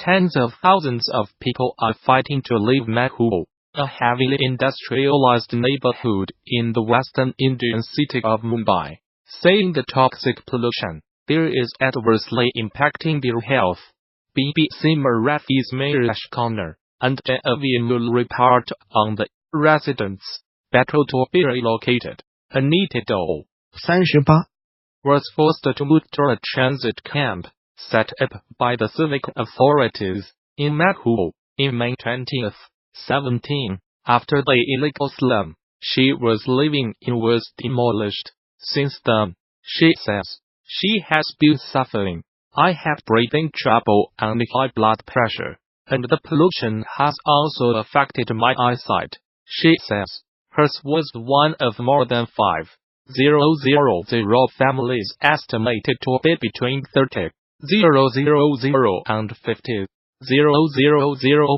Tens of thousands of people are fighting to leave Meghul, a heavily industrialized neighborhood in the western Indian city of Mumbai, saying the toxic pollution there is adversely impacting their health. BBC Marathi's Mahesh Khanna and an avian report on the residents battle to be relocated. Anita Dole, 38 was forced to move to a transit camp set up by the civic authorities in Meghul in May 2017, after the illegal slum she was living in was demolished. Since then, she says, she has been suffering. I have breathing trouble and high blood pressure, and the pollution has also affected my eyesight. She says, hers was one of more than 5,000 families estimated to be between 30,000 and 50,000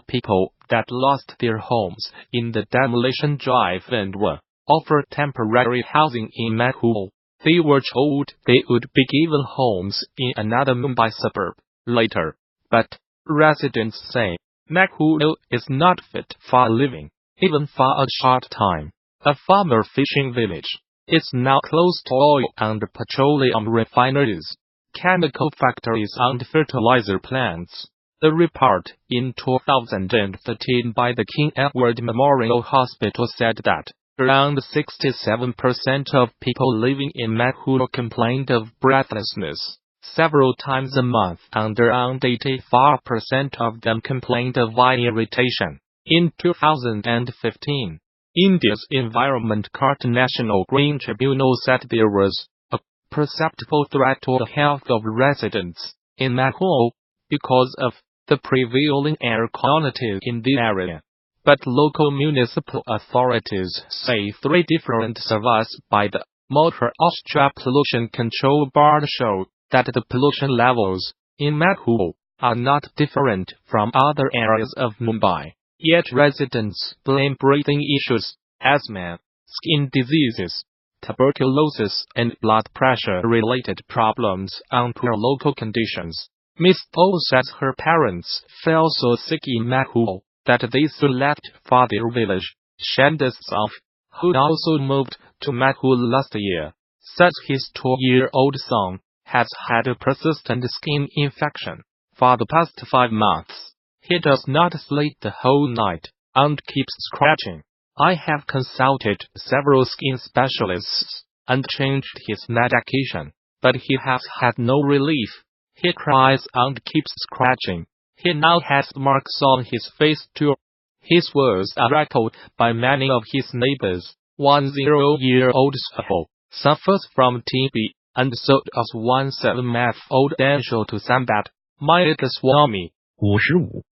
people that lost their homes in the demolition drive and were offered temporary housing in Meghul. They were told they would be given homes in another Mumbai suburb later, but residents say Meghul is not fit for living, even for a short time. A farmer fishing village is now closed to oil and petroleum refineries, chemical factories and fertilizer plants. The report in 2013 by the King Edward Memorial Hospital said that around 67% of people living in Meghul complained of breathlessness several times a month, and around 84% of them complained of eye irritation. In 2015, India's Environment Court National Green Tribunal said there was a perceptible threat to the health of residents in Meghul because of the prevailing air quality in the area. But local municipal authorities say 3 different surveys by the Maharashtra Pollution Control Board show that the pollution levels in Meghul are not different from other areas of Mumbai. Yet residents blame breathing issues, asthma, skin diseases, tuberculosis and blood pressure-related problems on poor local conditions. Ms. O says her parents fell so sick in Meghul that they soon left for their village. Shandas Sauf, who also moved to Meghul last year, says his 2-year-old son has had a persistent skin infection for the past 5 months. He does not sleep the whole night and keeps scratching. I have consulted several skin specialists and changed his medication, but he has had no relief. He cries and keeps scratching. He now has marks on his face too. His words are echoed by many of his neighbors. 1 0-year-old Saho suffers from TB, and so does 1 7-month-old Anshu to Sambat. Mayaka Swami 55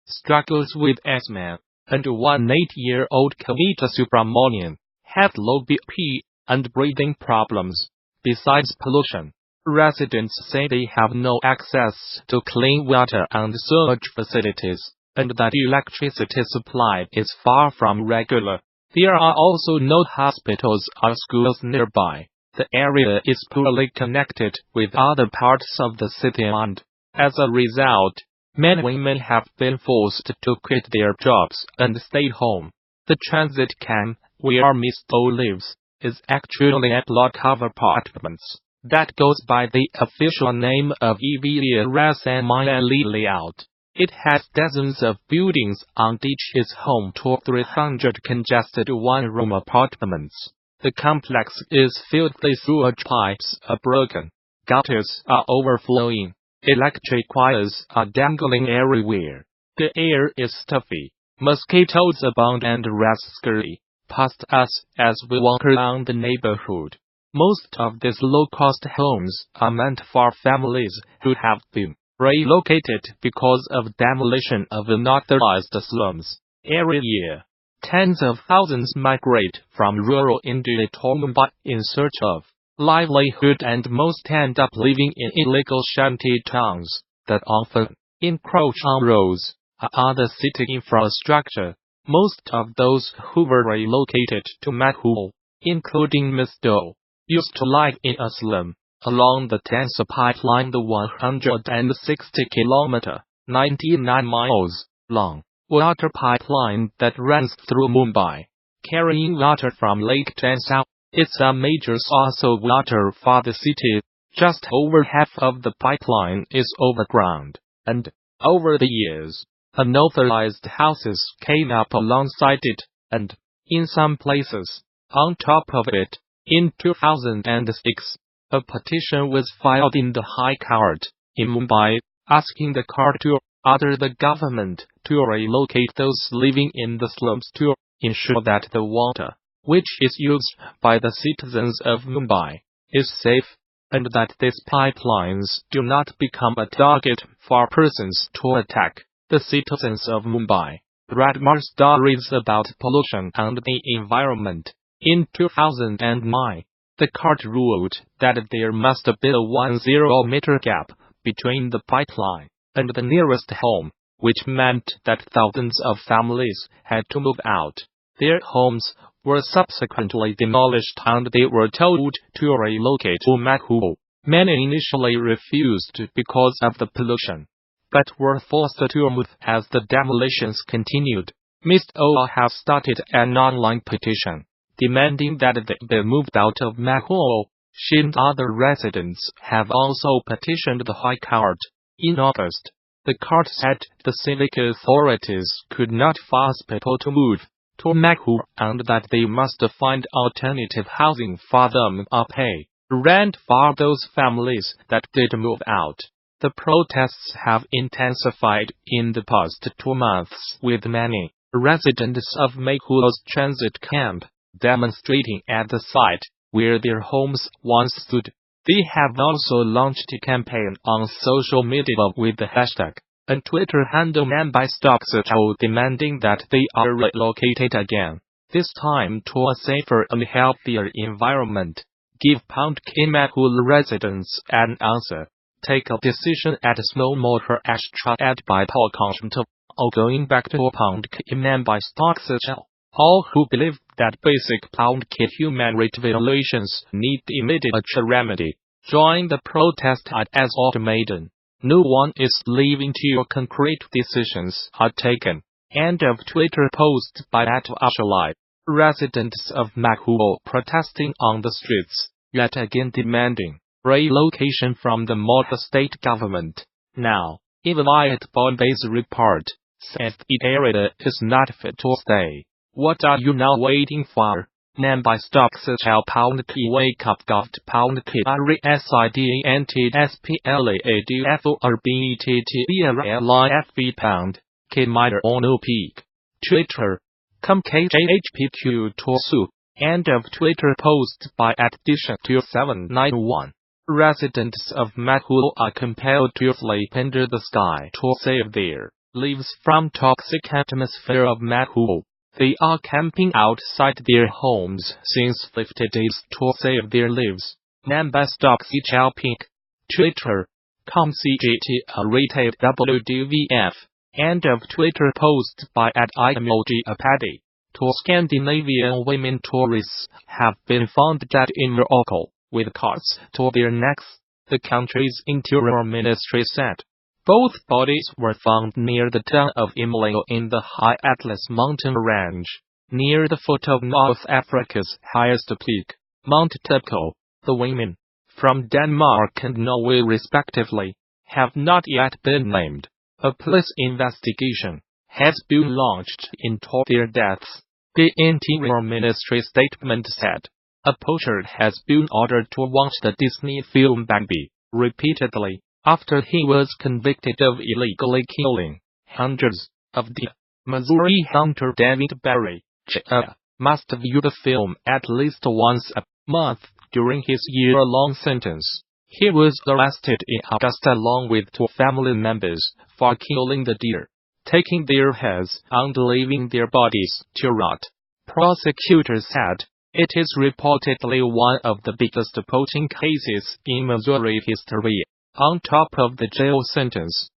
struggles with asthma, and 1 8-year-old Kavita Subramanian had low BP and breathing problems. Besides pollution, residents say they have no access to clean water and sewage facilities, and that electricity supply is far from regular. There are also no hospitals or schools nearby. The area is poorly connected with other parts of the city, and, as a result, many women have been forced to quit their jobs and stay home. The transit camp where Ms. O lives is actually a block of apartments that goes by the official name of EVA Rasamaya layout. It has dozens of buildings and each is home to 300 congested one-room apartments. The complex is filled with sewage pipes are broken, gutters are overflowing, electric wires are dangling everywhere. The air is stuffy, mosquitoes abound and rascally past us as we walk around the neighborhood. Most of these low-cost homes are meant for families who have been relocated because of demolition of unauthorized slums. Every year, tens of thousands migrate from rural India to Mumbai in search of livelihood, and most end up living in illegal shanty towns that often encroach on roads or other city infrastructure. Most of those who were relocated to Meghul, including Ms. Doe, used to live in a slum along the Tensa pipeline, the 160-kilometer 99 miles long, water pipeline that runs through Mumbai, carrying water from Lake Tensa. It's a major source of water for the city. Just over half of the pipeline is overground, and over the years, unauthorized houses came up alongside it, and, in some places, on top of it. In 2006, a petition was filed in the High Court in Mumbai, asking the court to order the government to relocate those living in the slums to ensure that the water, which is used by the citizens of Mumbai, is safe, and that these pipelines do not become a target for persons to attack the citizens of Mumbai. Read more stories about pollution and the environment. In 2009, the court ruled that there must be a 10-meter gap between the pipeline and the nearest home, which meant that thousands of families had to move out. Their homes were subsequently demolished and they were told to relocate to Makhul. Many initially refused because of the pollution, but were forced to move as the demolitions continued. Mr. O has started an online petition demanding that they be moved out of Makhul. She and other residents have also petitioned the High Court. In August, the court said the civic authorities could not force people to move to Makhul and that they must find alternative housing for them or pay rent for those families that did move out. The protests have intensified in the past 2 months, with many residents of Makhul's transit camp demonstrating at the site where their homes once stood. They have also launched a campaign on social media with the hashtag and Twitter handle Mumbai Stops Chow, demanding that they are relocated again, this time to a safer and healthier environment. Give Pound K Makhul residents an answer. Take a decision at Small Motor Ashtra at by Paul Constant, or going back to Pound K Mumbai Stops Chow. All who believe that basic Pound K human rights violations need immediate remedy, join the protest at as Automaton. No one is leaving till concrete decisions are taken. End of Twitter post by @Ashalai. Residents of Makhul protesting on the streets, yet again demanding relocation from the Madhya state government. Now, even Bombay's report says the area is not fit to stay. What are you now waiting for? Mumbai Stops Chow Pound K Wake Up Govt Pound K Resident SPLADFORBETTERLIFE Pound K Minor Ono Peak. Twitter. Come KJHPQ Torsu. End of Twitter post by @Disha2791. Residents of Makhul are compelled to sleep under the sky to save their lives from toxic atmosphere of Makhul. They are camping outside their homes since 50 days to save their lives. Mumbai Stops Chow Peak. Twitter. Com CGT rated WDVF. End of Twitter post by @Emoji Apadi. 2 Scandinavian women tourists have been found dead in Morocco, with cords to their necks, the country's interior ministry said. Both bodies were found near the town of Imleo in the High Atlas mountain range, near the foot of North Africa's highest peak, Mount Tepco. The women, from Denmark and Norway respectively, have not yet been named. A police investigation has been launched into their deaths, the Interior Ministry statement said. A poacher has been ordered to watch the Disney film Bambi repeatedly after he was convicted of illegally killing hundreds of deer. Missouri hunter David Barry, Jr., must view the film at least once a month during his year-long sentence. He was arrested in August along with 2 family members for killing the deer, taking their heads and leaving their bodies to rot. Prosecutors said it is reportedly one of the biggest poaching cases in Missouri history. On top of the jail sentence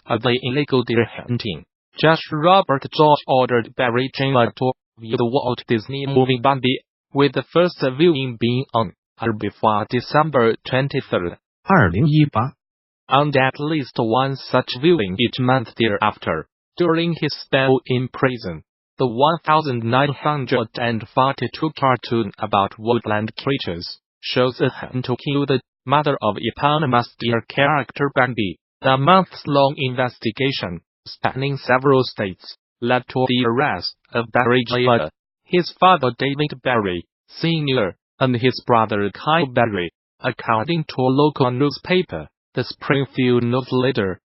of the illegal deer hunting, Judge Robert George ordered Barry Jr. to view the Walt Disney movie Bambi, with the first viewing being on or before December 23, 2018 and at least one such viewing each month thereafter. During his spell in prison, the 1942 cartoon about woodland creatures shows a hunt to kill the mother of eponymous deer character Bambi. The months-long investigation, spanning several states, led to the arrest of Barry Jr., his father David Barry, Sr., and his brother Kyle Barry. According to a local newspaper, the Springfield News Leader,